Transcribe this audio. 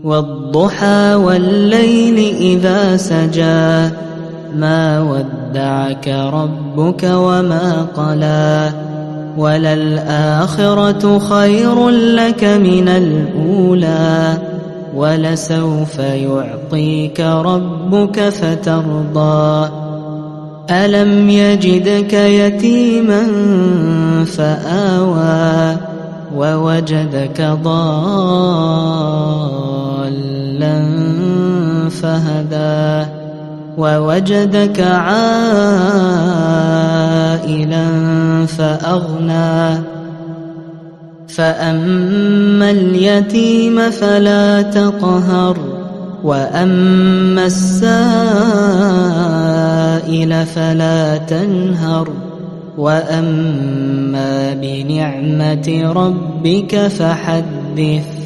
والضحى والليل إذا سجى ما ودعك ربك وما قلى وللآخرة خير لك من الأولى ولسوف يعطيك ربك فترضى ألم يجدك يتيما فآوى ووجدك ضالا فهدى ووجدك عائلا فأغنى فأما اليتيم فلا تقهر وأما السائل فلا تنهر وأما بنعمة ربك فحدث